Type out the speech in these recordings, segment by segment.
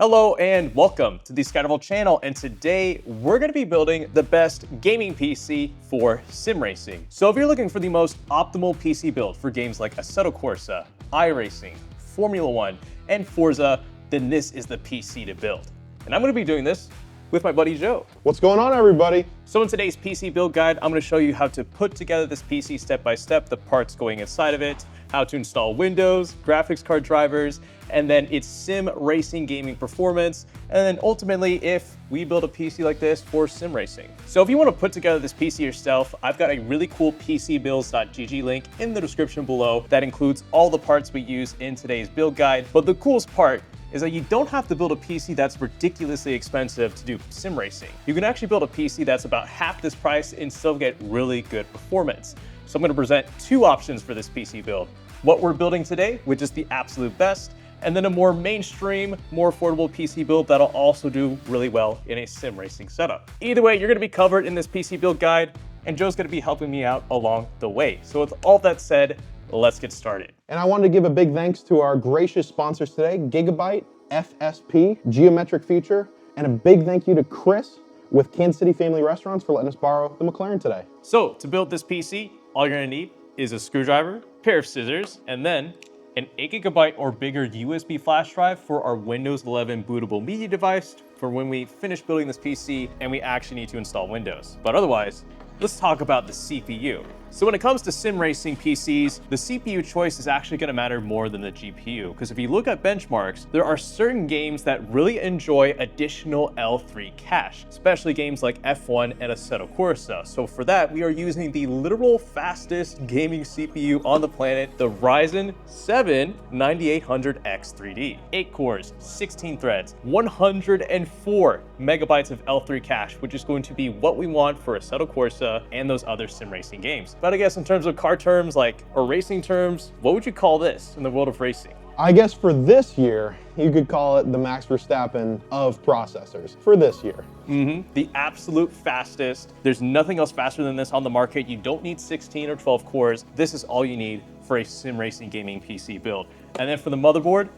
Hello and welcome to the Skydival channel, and today we're going to be building the best gaming PC for sim racing. So if you're looking for the most optimal PC build for games like Assetto Corsa, iRacing, Formula 1, and Forza, then this is the PC to build. And I'm going to be doing this with my buddy Joe. What's going on, everybody? So in today's PC build guide, I'm going to show you how to put together this PC step by step, the parts going inside of it, how to install Windows, graphics card drivers, and then its sim racing gaming performance, and then ultimately if we build a PC like this for sim racing. So if you want to put together this PC yourself, I've got a really cool PCbuilds.gg link in the description below that includes all the parts we use in today's build guide. But the coolest part is that you don't have to build a PC that's ridiculously expensive to do sim racing. You can actually build a PC that's about half this price and still get really good performance. So I'm going to present two options for this PC build. What we're building today, which is the absolute best, and then a more mainstream, more affordable PC build that'll also do really well in a sim racing setup. Either way, you're going to be covered in this PC build guide, and Joe's going to be helping me out along the way. So with all that said, let's get started. And I wanted to give a big thanks to our gracious sponsors today, Gigabyte, FSP, Geometric Feature, and a big thank you to Chris with Kansas City Family Restaurants for letting us borrow the McLaren today. So to build this PC, all you're going to need is a screwdriver, pair of scissors, and then an 8GB or bigger USB flash drive for our Windows 11 bootable media device for when we finish building this PC and we actually need to install Windows. But otherwise, let's talk about the CPU. So when it comes to sim racing PCs, the CPU choice is actually going to matter more than the GPU, because if you look at benchmarks, there are certain games that really enjoy additional L3 cache, especially games like F1 and Assetto Corsa. So for that, we are using the literal fastest gaming CPU on the planet, the Ryzen 7 9800X3D. 8 cores, 16 threads, 104 megabytes of L3 cache, which is going to be what we want for Assetto Corsa and those other sim racing games. But I guess in terms of car terms, or racing terms, what would you call this in the world of racing? I guess for this year, you could call it the Max Verstappen of processors for this year. The absolute fastest. There's nothing else faster than this on the market. You don't need 16 or 12 cores. This is all you need for a sim racing gaming PC build. And then for the motherboard,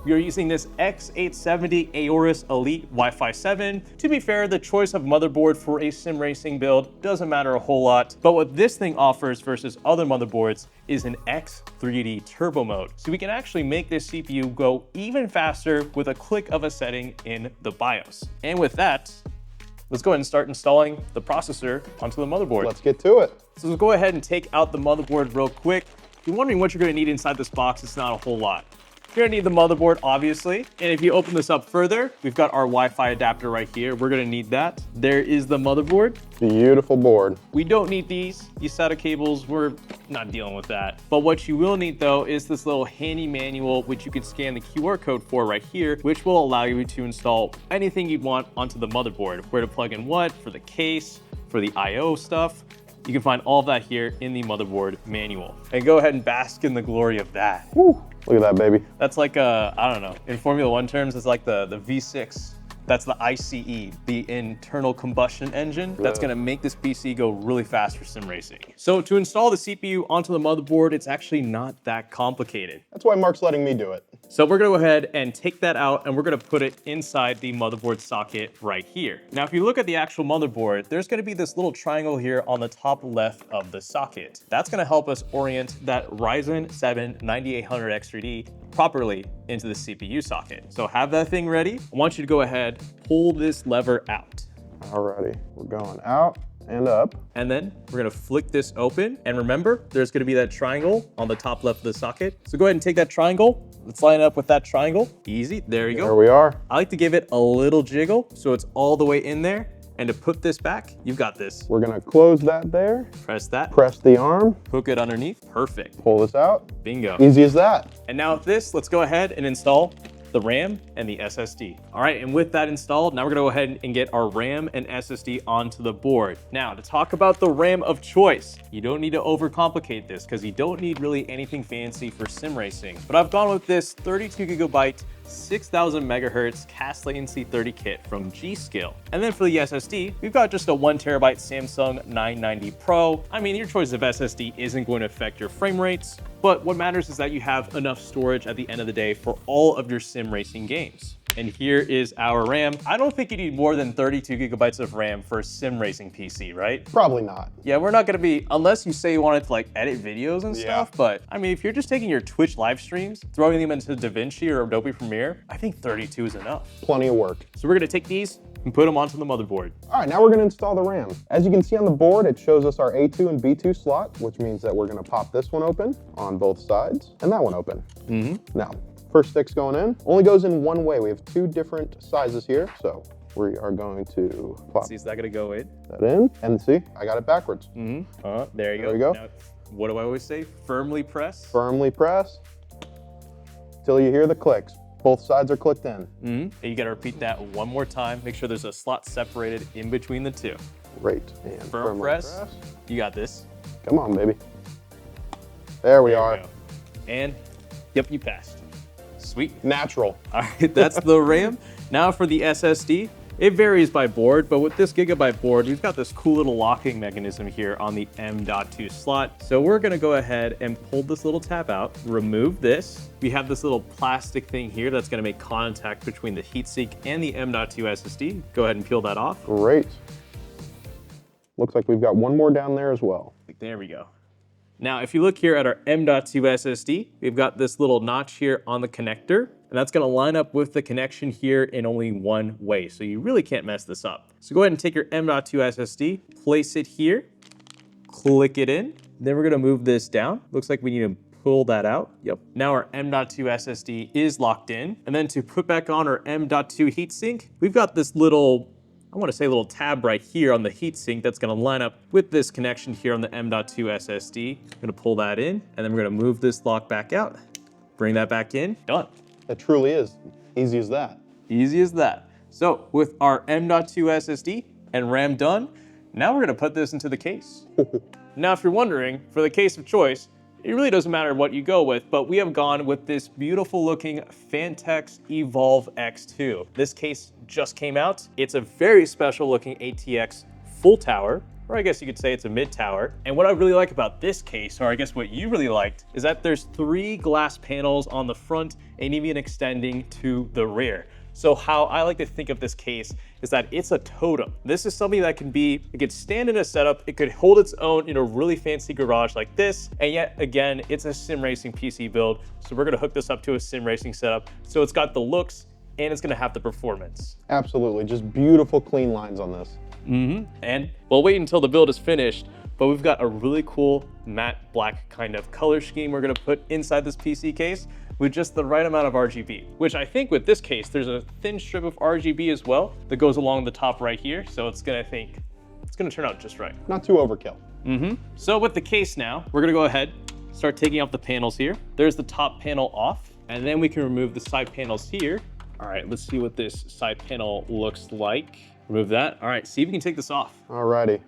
we are using this X870 Aorus Elite Wi-Fi 7. To be fair, the choice of motherboard for a sim racing build doesn't matter a whole lot, but what this thing offers versus other motherboards is an X3D turbo mode. So we can actually make this CPU go even faster with a click of a setting in the BIOS. And with that, let's go ahead and start installing the processor onto the motherboard. Let's get to it. So let's go ahead and take out the motherboard real quick. If you're wondering what you're gonna need inside this box, it's not a whole lot. You're gonna need the motherboard, obviously. And if you open this up further, we've got our Wi-Fi adapter right here. We're gonna need that. There is the motherboard. Beautiful board. We don't need these SATA cables. We're not dealing with that. But what you will need though is this little handy manual, which you can scan the QR code for right here, which will allow you to install anything you want onto the motherboard. Where to plug in what, for the case, for the IO stuff. You can find all of that here in the motherboard manual. And go ahead and bask in the glory of that. Woo. Look at that, baby. That's like I don't know, in Formula 1 terms, it's like the V6. That's the ICE, the internal combustion engine. That's gonna make this PC go really fast for sim racing. So to install the CPU onto the motherboard, it's actually not that complicated. That's why Mark's letting me do it. So we're gonna go ahead and take that out and we're gonna put it inside the motherboard socket right here. Now, if you look at the actual motherboard, there's gonna be this little triangle here on the top left of the socket. That's gonna help us orient that Ryzen 7 9800X3D properly into the CPU socket. So have that thing ready. I want you to go ahead, pull this lever out. Alrighty, we're going out and up. And then we're gonna flick this open. And remember, there's gonna be that triangle on the top left of the socket. So go ahead and take that triangle. Let's line it up with that triangle. Easy, there you go. There we are. I like to give it a little jiggle so it's all the way in there. And to put this back, you've got this. We're gonna close that there. Press that. Press the arm. Hook it underneath. Perfect. Pull this out. Bingo. Easy as that. And now with this, let's go ahead and install the RAM and the SSD. All right, and with that installed, now we're gonna go ahead and get our RAM and SSD onto the board. Now, to talk about the RAM of choice, you don't need to overcomplicate this because you don't need really anything fancy for sim racing. But I've gone with this 32GB 6000 megahertz cast latency 30 kit from G-Skill. And then for the SSD, we've got just a 1TB Samsung 990 Pro. I mean, your choice of SSD isn't going to affect your frame rates, but what matters is that you have enough storage at the end of the day for all of your sim racing games. And here is our RAM. I don't think you need more than 32 gigabytes of RAM for a sim racing PC, right? Probably not. Yeah, we're not gonna be, unless you say you wanted to like edit videos and stuff, but I mean, if you're just taking your Twitch live streams, throwing them into DaVinci or Adobe Premiere, I think 32 is enough. Plenty of work. So we're gonna take these and put them onto the motherboard. All right, now we're gonna install the RAM. As you can see on the board, it shows us our A2 and B2 slot, which means that we're gonna pop this one open on both sides and that one open. Now, first stick's going in. Only goes in one way. We have two different sizes here, so we are going to pop See, is that gonna go in? that in, and see, I got it backwards. There you go. There we go. Now, what do I always say? Firmly press. Firmly press till you hear the clicks. Both sides are clicked in. And you gotta repeat that one more time. Make sure there's a slot separated in between the two. Great. And Firm firmly press. You got this. Come on, baby. There we are. Go. And yep, you passed. Sweet. Natural. All right, that's the RAM. Now for the SSD. It varies by board, but with this Gigabyte board, we've got this cool little locking mechanism here on the M.2 slot. So we're gonna go ahead and pull this little tab out, remove this. We have this little plastic thing here that's gonna make contact between the heatsink and the M.2 SSD. Go ahead and peel that off. Great. Looks like we've got one more down there as well. There we go. Now, if you look here at our M.2 SSD, we've got this little notch here on the connector, and that's gonna line up with the connection here in only one way. So you really can't mess this up. So go ahead and take your M.2 SSD, place it here, click it in. Then we're gonna move this down. Looks like we need to pull that out. Yep. Now our M.2 SSD is locked in. And then to put back on our M.2 heatsink, we've got this little, I want to say a little tab right here on the heatsink that's going to line up with this connection here on the M.2 SSD. I'm going to pull that in, and then we're going to move this lock back out, bring that back in, done. It truly is. Easy as that. Easy as that. So with our M.2 SSD and RAM done, now we're going to put this into the case. Now, if you're wondering, for the case of choice, it really doesn't matter what you go with, but we have gone with this beautiful looking Fantex Evolve X2. This case just came out. It's a very special looking ATX full tower, or I guess you could say it's a mid tower. And what I really like about this case, or I guess what you really liked, is that there's 3 glass panels on the front and even extending to the rear. So how I like to think of this case is that it's a totem. This is something that can be, it could stand in a setup, it could hold its own in a really fancy garage like this, and yet again, it's a sim racing PC build. So we're gonna hook this up to a sim racing setup. So it's got the looks and it's gonna have the performance. Absolutely, just beautiful clean lines on this. And we'll wait until the build is finished, but we've got a really cool matte black kind of color scheme we're gonna put inside this PC case with just the right amount of RGB, which I think with this case, there's a thin strip of RGB as well that goes along the top right here. So it's gonna turn out just right. Not too overkill. So with the case now, we're gonna go ahead, start taking off the panels here. There's the top panel off, and then we can remove the side panels here. All right, let's see what this side panel looks like. Remove that. All right, see if we can take this off. Alrighty.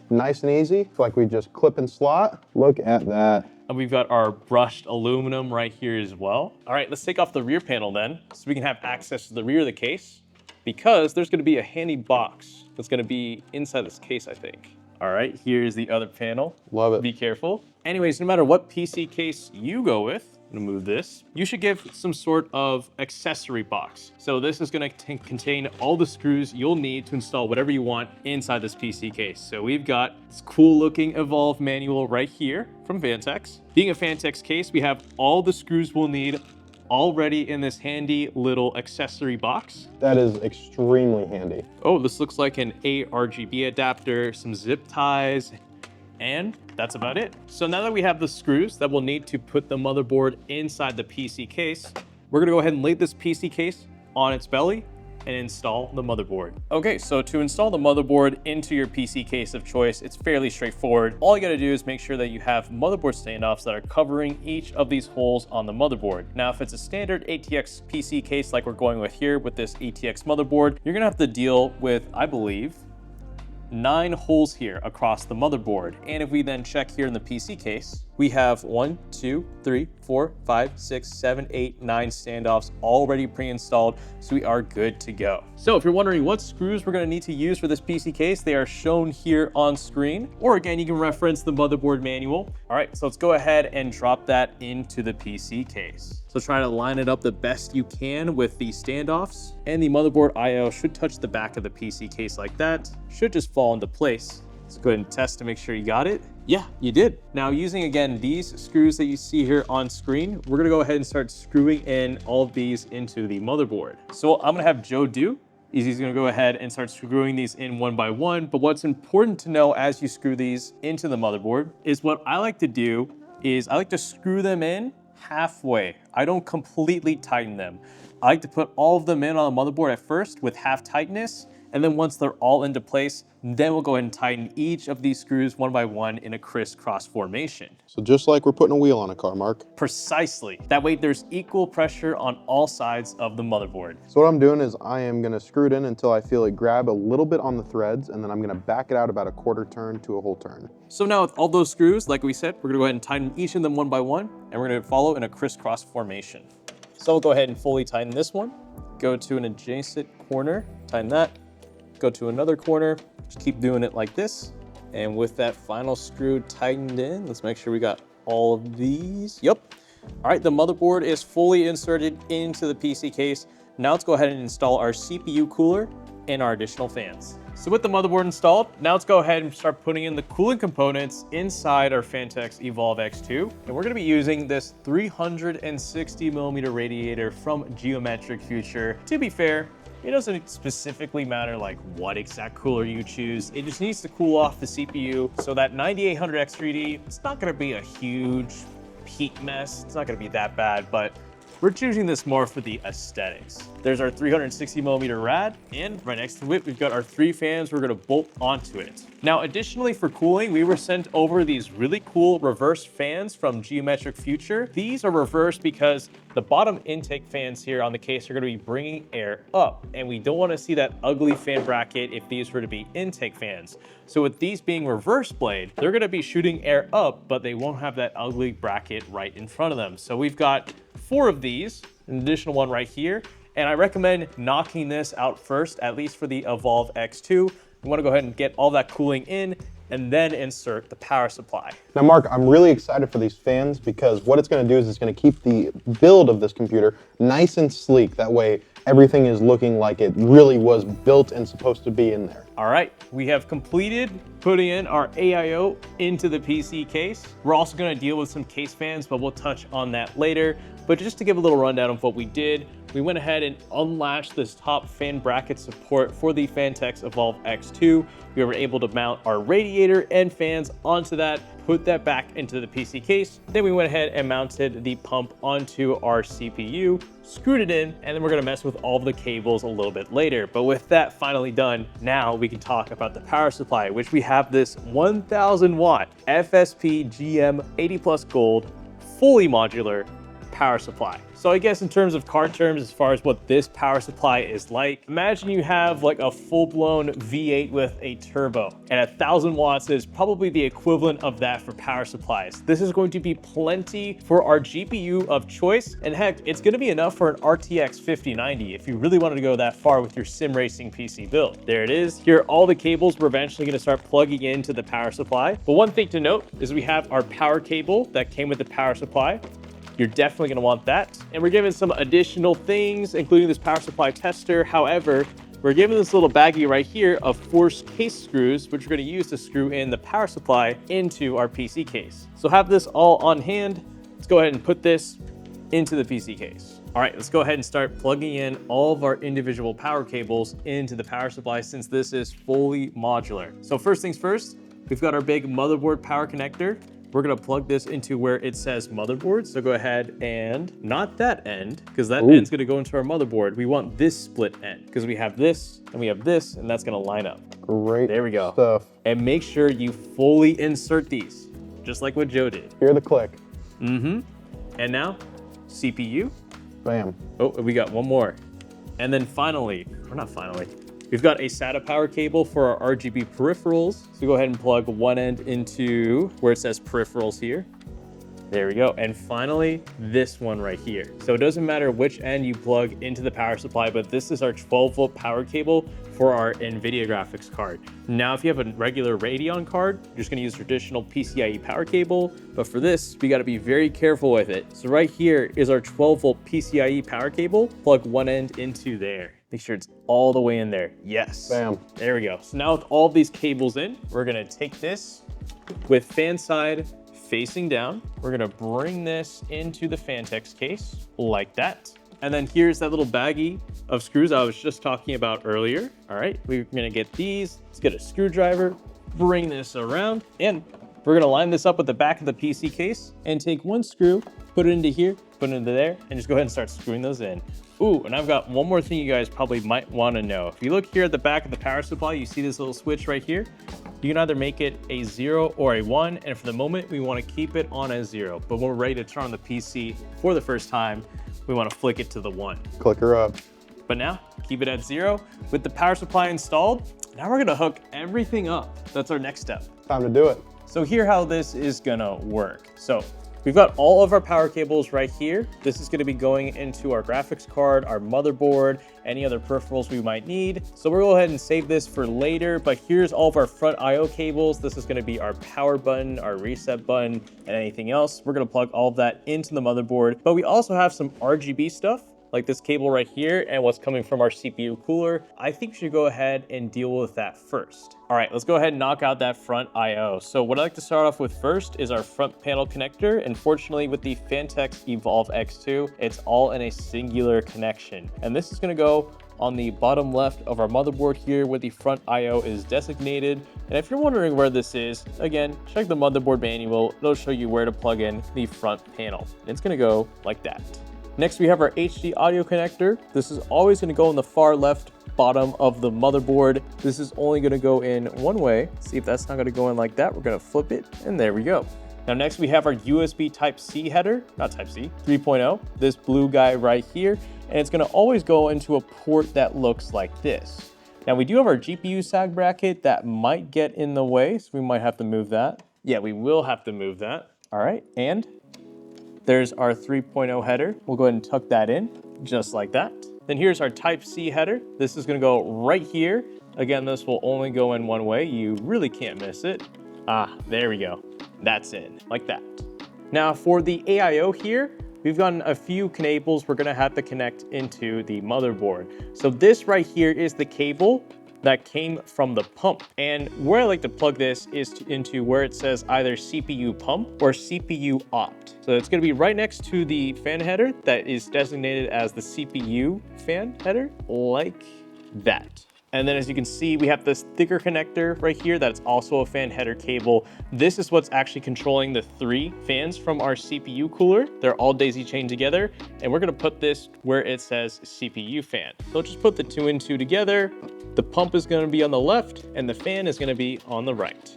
Nice and easy. It's like we just clip and slot. Look at that. And we've got our brushed aluminum right here as well. All right, let's take off the rear panel then, so we can have access to the rear of the case, because there's gonna be a handy box that's gonna be inside this case, I think. All right, here's the other panel. Love it. Be careful. Anyways, no matter what PC case you go with, I'm gonna move this, you should give some sort of accessory box. So this is gonna contain all the screws you'll need to install whatever you want inside this PC case. So we've got this cool looking Evolve manual right here from Fantex. Being a Fantex case, we have all the screws we'll need already in this handy little accessory box. That is extremely handy. Oh, this looks like an ARGB adapter, some zip ties, and that's about it. So now that we have the screws that we'll need to put the motherboard inside the PC case, we're gonna go ahead and lay this PC case on its belly and install the motherboard. Okay, so to install the motherboard into your PC case of choice, it's fairly straightforward. All you gotta do is make sure that you have motherboard standoffs that are covering each of these holes on the motherboard. Now, if it's a standard ATX PC case like we're going with here with this ATX motherboard, you're gonna have to deal with, I believe, 9 holes here across the motherboard. And if we then check here in the PC case, we have 1, 2, 3, 4, 5, 6, 7, 8, 9 standoffs already pre-installed, so we are good to go. So if you're wondering what screws we're gonna need to use for this PC case, they are shown here on screen, or again, you can reference the motherboard manual. All right, so let's go ahead and drop that into the PC case. So try to line it up the best you can with the standoffs, and the motherboard IO should touch the back of the PC case like that. Should just fall into place. Let's go ahead and test to make sure you got it. Yeah, you did. Now using, again, these screws that you see here on screen, we're gonna go ahead and start screwing in all of these into the motherboard. So what I'm gonna have Joe do is he's gonna go ahead and start screwing these in one by one. But what's important to know as you screw these into the motherboard is what I like to do is I like to screw them in halfway. I don't completely tighten them. I like to put all of them in on the motherboard at first with half tightness, and then once they're all into place, then we'll go ahead and tighten each of these screws one by one in a crisscross formation. So just like we're putting a wheel on a car, Mark. Precisely. That way there's equal pressure on all sides of the motherboard. So what I'm doing is I am gonna screw it in until I feel it grab a little bit on the threads, and then I'm gonna back it out about a quarter turn to a whole turn. So now with all those screws, like we said, we're gonna go ahead and tighten each of them one by one, and we're gonna follow in a crisscross formation. So we'll go ahead and fully tighten this one, go to an adjacent corner, tighten that, go to another corner, just keep doing it like this. And with that final screw tightened in, let's make sure we got all of these. Yep. All right, the motherboard is fully inserted into the PC case. Now let's go ahead and install our CPU cooler and our additional fans. So with the motherboard installed, now let's go ahead and start putting in the cooling components inside our Fantex Evolve X2. And we're gonna be using this 360mm radiator from Geometric Future. To be fair, it doesn't specifically matter like what exact cooler you choose. It just needs to cool off the CPU. So that 9800X3D, it's not gonna be a huge heat mess. It's not gonna be that bad, but we're choosing this more for the aesthetics. There's our 360mm rad, and right next to it, we've got our 3 fans we're gonna bolt onto it. Now, additionally for cooling, we were sent over these really cool reverse fans from Geometric Future. These are reversed because the bottom intake fans here on the case are gonna be bringing air up, and we don't wanna see that ugly fan bracket if these were to be intake fans. So with these being reverse blade, they're gonna be shooting air up, but they won't have that ugly bracket right in front of them. So we've got 4 of these, an additional one right here, and I recommend knocking this out first, at least for the Evolve X2. You wanna go ahead and get all that cooling in and then insert the power supply. Now, Mark, I'm really excited for these fans because what it's gonna do is it's gonna keep the build of this computer nice and sleek. That way, everything is looking like it really was built and supposed to be in there. All right, we have completed putting in our AIO into the PC case. We're also gonna deal with some case fans, but we'll touch on that later. But just to give a little rundown of what we did, we went ahead and unlatched this top fan bracket support for the Fantex Evolve X2. We were able to mount our radiator and fans onto that, put that back into the PC case. Then we went ahead and mounted the pump onto our CPU, screwed it in, and then we're gonna mess with all of the cables a little bit later. But with that finally done, now we can talk about the power supply, which we have this 1000 watt FSP GM 80 Plus Gold, fully modular power supply. So I guess in terms of car terms, as far as what this power supply is like, imagine you have like a full-blown V8 with a turbo, and 1000 watts is probably the equivalent of that for power supplies. This is going to be plenty for our GPU of choice, and heck, it's gonna be enough for an RTX 5090 if you really wanted to go that far with your sim racing PC build. There it is. Here are all the cables we're eventually gonna start plugging into the power supply. But one thing to note is we have our power cable that came with the power supply. You're definitely gonna want that. And we're given some additional things, including this power supply tester. However, we're given this little baggie right here of forced case screws, which we're gonna use to screw in the power supply into our PC case. So have this all on hand. Let's go ahead and put this into the PC case. All right, let's go ahead and start plugging in all of our individual power cables into the power supply since this is fully modular. So first things first, we've got our big motherboard power connector. We're gonna plug this into where it says motherboard. So go ahead and not that end, because that end's gonna go into our motherboard. We want this split end, because we have this and we have this, and that's gonna line up. Great There we go. stuff. And make sure you fully insert these, just like what Joe did. Hear the click. And now, CPU. Bam. Oh, we got one more. And then finally, or not finally, we've got a SATA power cable for our RGB peripherals. So go ahead and plug one end into where it says peripherals here. There we go. And finally, this one right here. So it doesn't matter which end you plug into the power supply, but this is our 12-volt power cable for our NVIDIA graphics card. Now, if you have a regular Radeon card, you're just gonna use traditional PCIe power cable, but for this, we gotta be very careful with it. So right here is our 12-volt PCIe power cable. Plug one end into there. Make sure it's all the way in there. Yes. Bam. There we go. So now with all these cables in, we're gonna take this with fan side facing down. We're gonna bring this into the Fantex case like that. And then here's that little baggie of screws I was just talking about earlier. All right, we're gonna get these. Let's get a screwdriver, bring this around, and we're gonna line this up with the back of the PC case and take one screw, put it into here, put it into there, and just go ahead and start screwing those in. Ooh, and I've got one more thing you guys probably might wanna know. If you look here at the back of the power supply, you see this little switch right here. You can either make it a 0 or a 1, and for the moment, we wanna keep it on as 0. But when we're ready to turn on the PC for the first time, we wanna flick it to the 1. Click her up. But now, keep it at 0. With the power supply installed, now we're gonna hook everything up. That's our next step. Time to do it. So here's how this is gonna work. So we've got all of our power cables right here. This is gonna be going into our graphics card, our motherboard, any other peripherals we might need. So we'll go ahead and save this for later, but here's all of our front IO cables. This is gonna be our power button, our reset button, and anything else. We're gonna plug all of that into the motherboard, but we also have some RGB stuff, like this cable right here and what's coming from our CPU cooler. I think we should go ahead and deal with that first. All right, let's go ahead and knock out that front IO. So what I like to start off with first is our front panel connector. And fortunately with the Fantex Evolve X2, it's all in a singular connection. And this is gonna go on the bottom left of our motherboard here where the front IO is designated. And if you're wondering where this is, again, check the motherboard manual. It'll show you where to plug in the front panel. It's gonna go like that. Next, we have our HD audio connector. This is always gonna go in the far left bottom of the motherboard. This is only gonna go in one way. See if that's not gonna go in like that. We're gonna flip it, and there we go. Now next we have our USB Type-C header, not Type-C, 3.0, this blue guy right here, and it's gonna always go into a port that looks like this. Now we do have our GPU sag bracket that might get in the way, so we might have to move that. Yeah, we will have to move that. All right, and there's our 3.0 header. We'll go ahead and tuck that in, just like that. Then here's our Type-C header. This is gonna go right here. Again, this will only go in one way. You really can't miss it. Ah, there we go. That's in, like that. Now for the AIO here, we've gotten a few cables we're gonna have to connect into the motherboard. So this right here is the cable that came from the pump. And where I like to plug this is into where it says either CPU pump or CPU opt. So it's gonna be right next to the fan header that is designated as the CPU fan header, like that. And then as you can see, we have this thicker connector right here that's also a fan header cable. This is what's actually controlling the 3 fans from our CPU cooler. They're all daisy chained together, and we're gonna put this where it says CPU fan. So just put the 2 and 2 together. The pump is gonna be on the left, and the fan is gonna be on the right.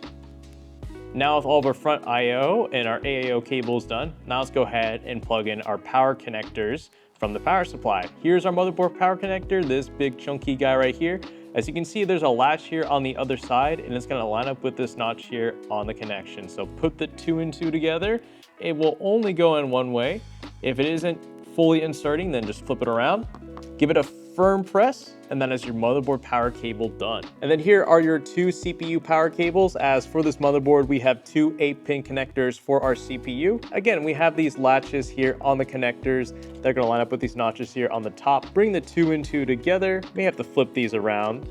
Now with all of our front IO and our AIO cables done, now let's go ahead and plug in our power connectors from the power supply. Here's our motherboard power connector, this big chunky guy right here. As you can see, there's a latch here on the other side, and it's gonna line up with this notch here on the connection. So put the 2 and 2 together. It will only go in one way. If it isn't fully inserting, then just flip it around. Give it a firm press, and that is your motherboard power cable done. And then here are your 2 CPU power cables. As for this motherboard, we have 2 8-pin connectors for our CPU. Again, we have these latches here on the connectors. They're gonna line up with these notches here on the top. Bring the 2 and 2 together. May have to flip these around.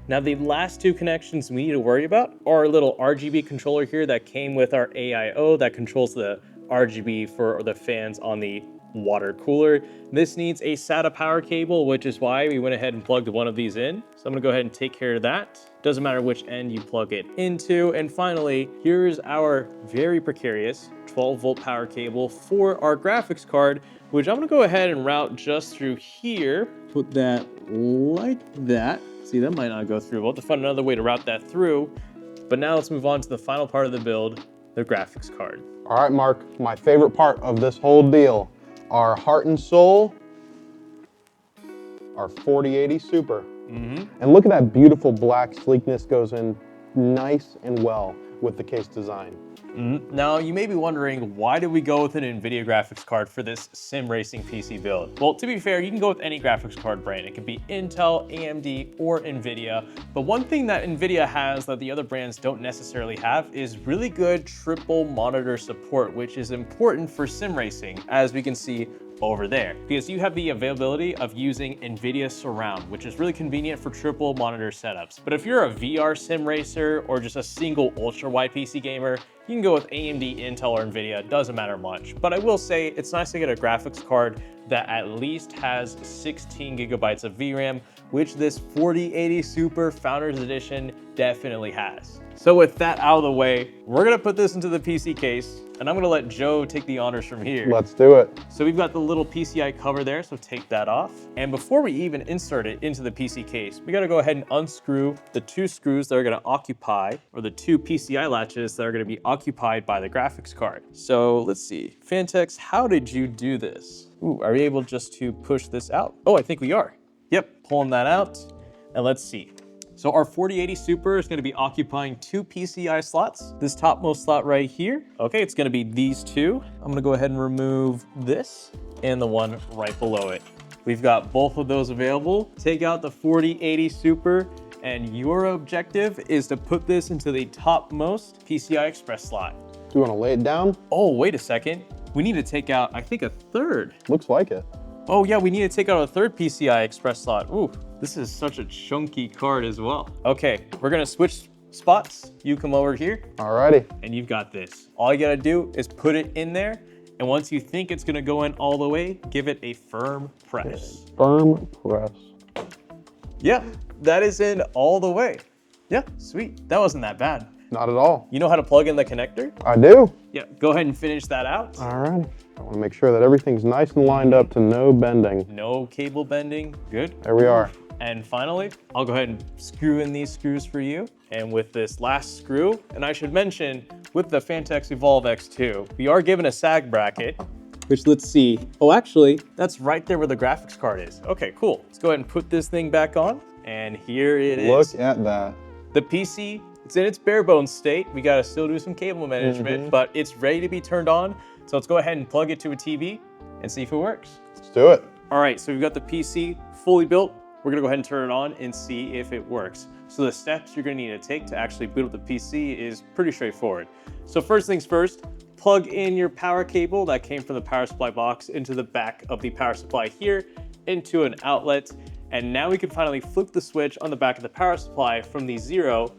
Now the last 2 connections we need to worry about are our little RGB controller here that came with our AIO that controls the RGB for the fans on the water cooler. This needs a SATA power cable, which is why we went ahead and plugged one of these in. So I'm gonna go ahead and take care of that. Doesn't matter which end you plug it into. And finally, here's our very precarious 12-volt power cable for our graphics card, which I'm gonna go ahead and route just through here. Put that like that. See, that might not go through. We'll have to find another way to route that through. But now let's move on to the final part of the build, the graphics card. All right, Mark, my favorite part of this whole deal, our heart and soul, our 4080 Super. And look at that beautiful black sleekness, goes in nice and well with the case design. Now, you may be wondering, why did we go with an NVIDIA graphics card for this sim racing PC build? Well, to be fair, you can go with any graphics card brand. It could be Intel, AMD, or NVIDIA. But one thing that NVIDIA has that the other brands don't necessarily have is really good triple monitor support, which is important for sim racing, as we can see over there, because you have the availability of using NVIDIA Surround, which is really convenient for triple monitor setups. But if you're a VR sim racer or just a single ultra wide PC gamer, you can go with AMD, Intel, or NVIDIA, doesn't matter much. But I will say it's nice to get a graphics card that at least has 16 gigabytes of VRAM, which this 4080 Super Founders Edition definitely has. So with that out of the way, we're gonna put this into the PC case, and I'm gonna let Joe take the honors from here. Let's do it. So we've got the little PCI cover there, so take that off. And before we even insert it into the PC case, we gotta go ahead and unscrew the two screws that are gonna occupy, or the two PCI latches that are gonna be occupied by the graphics card. So let's see, Fantex, how did you do this? Ooh, are we able just to push this out? Oh, I think we are. Yep, pulling that out, and let's see. So our 4080 Super is gonna be occupying two PCI slots. This topmost slot right here. Okay, it's gonna be these two. I'm gonna go ahead and remove this and the one right below it. We've got both of those available. Take out the 4080 Super, and your objective is to put this into the topmost PCI Express slot. Do you wanna lay it down? Oh, wait a second. We need to take out, I think, a third. Looks like it. Oh yeah, we need to take out a third PCI Express slot. Ooh, this is such a chunky card as well. Okay, we're gonna switch spots. You come over here. Alrighty. And you've got this. All you gotta do is put it in there, and once you think it's gonna go in all the way, give it a firm press. Firm press. Yeah, that is in all the way. Yeah, sweet. That wasn't that bad. Not at all. You know how to plug in the connector? I do. Yeah, go ahead and finish that out. Alrighty. I wanna make sure that everything's nice and lined up to no bending. No cable bending, good. There we are. And finally, I'll go ahead and screw in these screws for you. And with this last screw, and I should mention, with the Fantex Evolve X2, we are given a sag bracket, which let's see. Oh, actually, that's right there where the graphics card is. Okay, cool. Let's go ahead and put this thing back on. And here it is. Look at that. The PC, it's in its bare bones state. We gotta still do some cable management, but it's ready to be turned on. So let's go ahead and plug it to a TV and see if it works. Let's do it. All right, so we've got the PC fully built. We're gonna go ahead and turn it on and see if it works. So the steps you're gonna need to take to actually boot up the PC is pretty straightforward. So first things first, plug in your power cable that came from the power supply box into the back of the power supply here into an outlet. And now we can finally flip the switch on the back of the power supply from the 0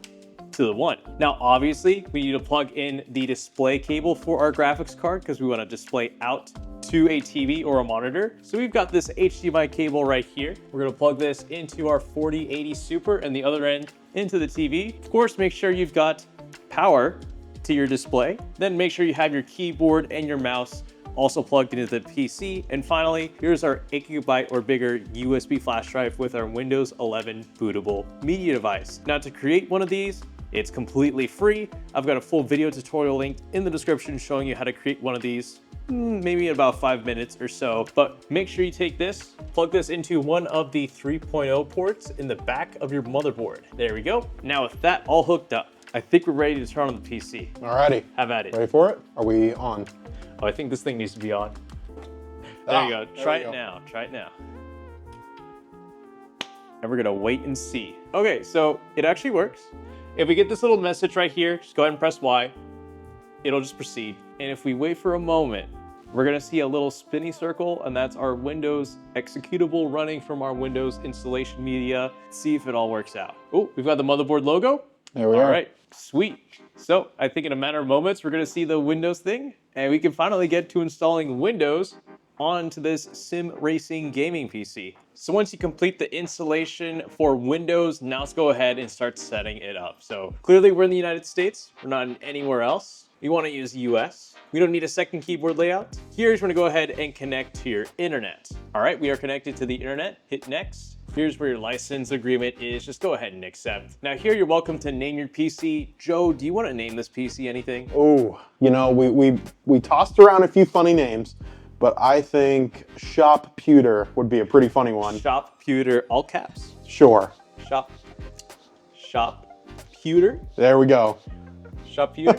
to the 1. Now, obviously, we need to plug in the display cable for our graphics card because we want to display out to a TV or a monitor. So we've got this HDMI cable right here. We're going to plug this into our 4080 Super and the other end into the TV. Of course, make sure you've got power to your display. Then make sure you have your keyboard and your mouse also plugged into the PC. And finally, here's our 8 GB or bigger USB flash drive with our Windows 11 bootable media device. Now, to create one of these, it's completely free. I've got a full video tutorial linked in the description showing you how to create one of these, maybe in about 5 minutes or so. But make sure you take this, plug this into one of the 3.0 ports in the back of your motherboard. There we go. Now with that all hooked up, I think we're ready to turn on the PC. Alrighty. Have at it. Ready for it? Are we on? Oh, I think this thing needs to be on. There you go. Try it now. Try it now. And we're gonna wait and see. Okay, so it actually works. If we get this little message right here, just go ahead and press Y. It'll just proceed. And if we wait for a moment, we're gonna see a little spinny circle, and that's our Windows executable running from our Windows installation media. See if it all works out. Oh, we've got the motherboard logo. There we are. All right, sweet. So I think in a matter of moments, we're gonna see the Windows thing, and we can finally get to installing Windows onto this sim racing gaming PC. So once you complete the installation for Windows, now let's go ahead and start setting it up. So clearly we're in the United States, we're not in anywhere else. We wanna use US. We don't need a second keyboard layout. Here's where you go ahead and connect to your internet. All right, we are connected to the internet, hit next. Here's where your license agreement is, just go ahead and accept. Now here you're welcome to name your PC. Joe, do you wanna name this PC anything? Oh, you know, we tossed around a few funny names, but I think Shop Pewter would be a pretty funny one. Shop Pewter, all caps. Sure. Shop Pewter. There we go. Photoshop here.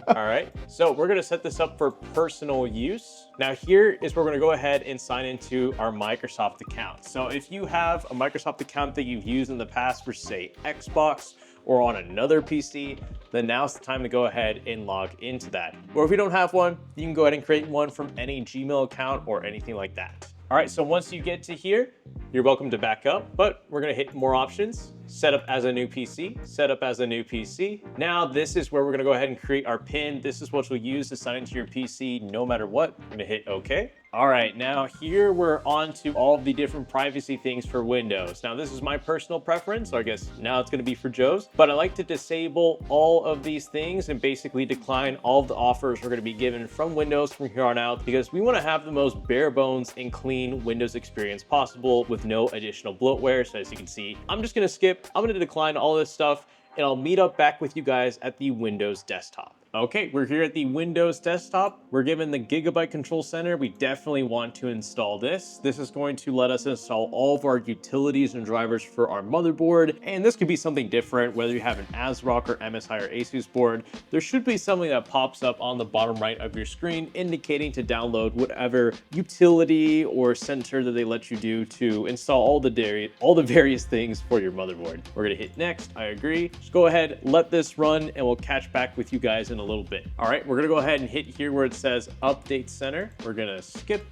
All right, so we're gonna set this up for personal use. Now here is where we're gonna go ahead and sign into our Microsoft account. So if you have a Microsoft account that you've used in the past for say Xbox or on another PC, then now's the time to go ahead and log into that. Or if you don't have one, you can go ahead and create one from any Gmail account or anything like that. All right, so once you get to here, you're welcome to back up, but we're gonna hit more options, set up as a new PC, set up as a new PC. Now this is where we're gonna go ahead and create our PIN. This is what you'll use to sign into your PC no matter what. I'm gonna hit okay. All right, now here we're on to all the different privacy things for Windows. Now this is my personal preference, so I guess now it's gonna be for Joe's, but I like to disable all of these things and basically decline all of the offers we're gonna be given from Windows from here on out, because we wanna have the most bare bones and clean Windows experience possible with no additional bloatware. So as you can see, I'm just gonna skip, I'm gonna decline all this stuff, and I'll meet up back with you guys at the Windows desktop. Okay, we're here at the Windows desktop. We're given the Gigabyte Control Center. We definitely want to install this. This is going to let us install all of our utilities and drivers for our motherboard. And this could be something different, whether you have an ASRock or MSI or Asus board. There should be something that pops up on the bottom right of your screen indicating to download whatever utility or center that they let you do to install all the various things for your motherboard. We're gonna hit next, I agree. Just go ahead, let this run, and we'll catch back with you guys in a little bit. All right, we're gonna go ahead and hit here where it says Update Center. We're gonna skip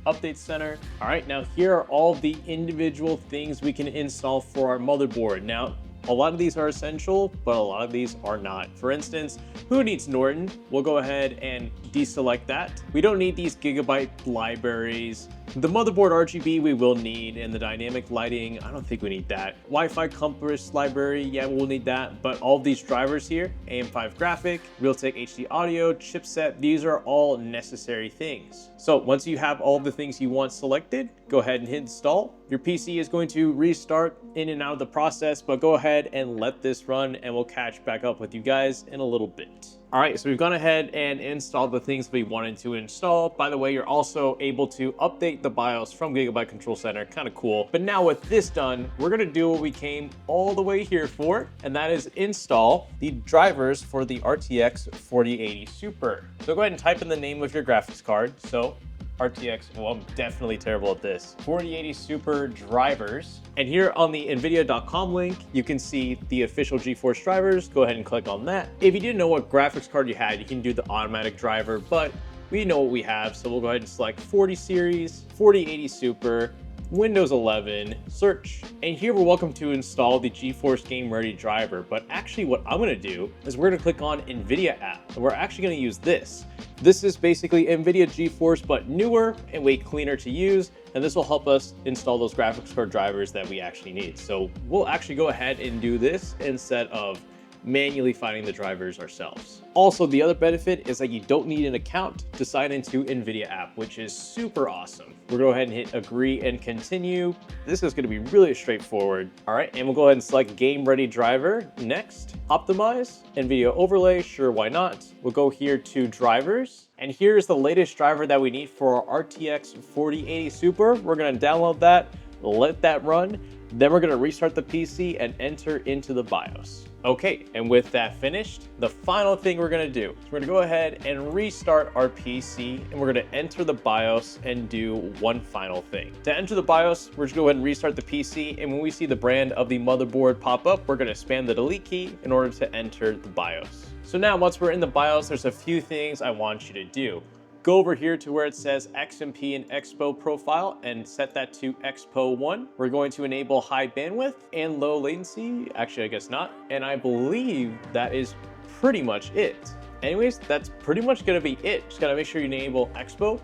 Update Center. All right, now here are all the individual things we can install for our motherboard. Now, a lot of these are essential, but a lot of these are not. For instance, who needs Norton? We'll go ahead and deselect that. We don't need these Gigabyte libraries. The motherboard RGB we will need, and the dynamic lighting, I don't think we need that. Wi-Fi compass library, yeah, we'll need that. But all of these drivers here, AM5 graphic, Realtek HD audio, chipset, these are all necessary things. So once you have all the things you want selected, go ahead and hit install. Your PC is going to restart in and out of the process, but go ahead and let this run and we'll catch back up with you guys in a little bit. All right, so we've gone ahead and installed the things we wanted to install. By the way, you're also able to update the BIOS from Gigabyte Control Center, kind of cool. But now with this done, we're gonna do what we came all the way here for, and that is install the drivers for the RTX 4080 Super. So go ahead and type in the name of your graphics card. So RTX, well, I'm definitely terrible at this. 4080 Super drivers. And here on the NVIDIA.com link, you can see the official GeForce drivers. Go ahead and click on that. If you didn't know what graphics card you had, you can do the automatic driver, but we know what we have. So we'll go ahead and select 40 series, 4080 Super, Windows 11, search. And here we're welcome to install the GeForce Game Ready driver. But actually what I'm gonna do is we're gonna click on NVIDIA app. And we're actually gonna use this. This is basically NVIDIA GeForce, but newer and way cleaner to use. And this will help us install those graphics card drivers that we actually need. So we'll actually go ahead and do this instead of manually finding the drivers ourselves. Also, the other benefit is that you don't need an account to sign into NVIDIA app, which is super awesome. We'll go ahead and hit agree and continue. This is gonna be really straightforward. All right, and we'll go ahead and select Game Ready driver. Next, optimize, NVIDIA overlay, sure, why not? We'll go here to drivers. And here's the latest driver that we need for our RTX 4080 Super. We're gonna download that, let that run. Then we're gonna restart the PC and enter into the BIOS. Okay, and with that finished, the final thing we're gonna do is we're gonna go ahead and restart our PC, and we're gonna enter the BIOS and do one final thing. To enter the BIOS, we're just gonna go ahead and restart the PC, and when we see the brand of the motherboard pop up, we're gonna spam the delete key in order to enter the BIOS. So now once we're in the BIOS, there's a few things I want you to do. Go over here to where it says XMP and EXPO profile and set that to EXPO 1. We're going to enable high bandwidth and low latency. Actually, I guess not. And I believe that is pretty much it. Anyways, that's pretty much gonna be it. Just gotta make sure you enable EXPO.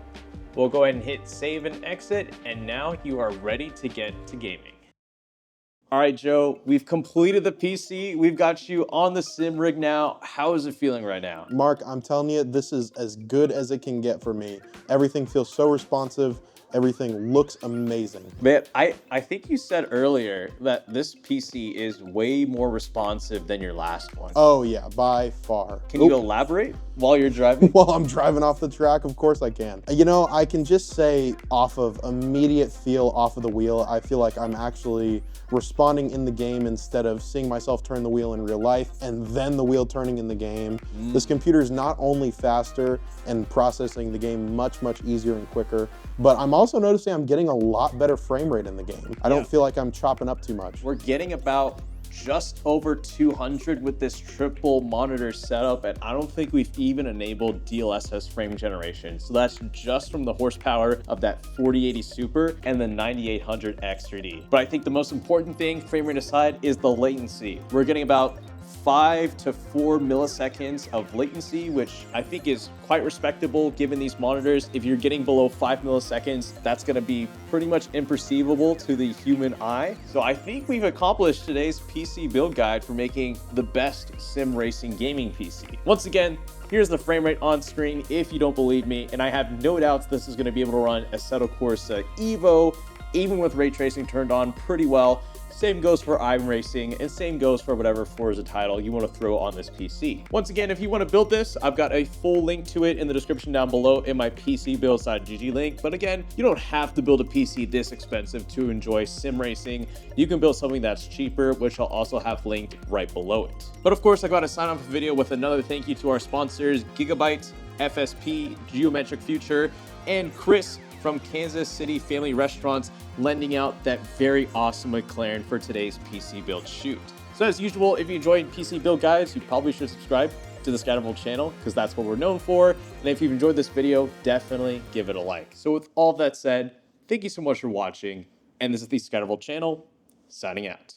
We'll go ahead and hit save and exit. And now you are ready to get to gaming. All right, Joe, we've completed the PC. We've got you on the sim rig now. How is it feeling right now? Mark, I'm telling you, this is as good as it can get for me. Everything feels so responsive. Everything looks amazing. Man, I think you said earlier that this PC is way more responsive than your last one. Oh yeah, by far. Can you elaborate while you're driving? While I'm driving off the track, of course I can. You know, I can just say off of immediate feel off of the wheel, I feel like I'm actually responding in the game instead of seeing myself turn the wheel in real life and then the wheel turning in the game. This computer is not only faster and processing the game much easier and quicker, but I'm also noticing I'm getting a lot better frame rate in the game. I don't feel like I'm chopping up too much. We're getting about just over 200 with this triple monitor setup, and I don't think we've even enabled DLSS frame generation. So that's just from the horsepower of that 4080 Super and the 9800 X3D. But I think the most important thing, frame rate aside, is the latency. We're getting about 5 to 4 milliseconds of latency, which I think is quite respectable given these monitors. If you're getting below 5 milliseconds, that's gonna be pretty much imperceivable to the human eye. So I think we've accomplished today's PC build guide for making the best sim racing gaming PC. Once again, here's the frame rate on screen if you don't believe me, and I have no doubts this is gonna be able to run Assetto Corsa Evo, even with ray tracing turned on pretty well. Same goes for iRacing, and same goes for whatever Forza title you want to throw on this PC. Once again, if you want to build this, I've got a full link to it in the description down below in my PCbuilds.gg link. But again, you don't have to build a PC this expensive to enjoy sim racing. You can build something that's cheaper, which I'll also have linked right below it. But of course, I got to sign off the video with another thank you to our sponsors, Gigabyte, FSP, Geometric Future, and Chris from Kansas City Family Restaurants, lending out that very awesome McLaren for today's PC build shoot. So as usual, if you enjoyed PC build guides, you probably should subscribe to the Scattervolt channel because that's what we're known for. And if you've enjoyed this video, definitely give it a like. So with all that said, thank you so much for watching. And this is the Scattervolt channel, signing out.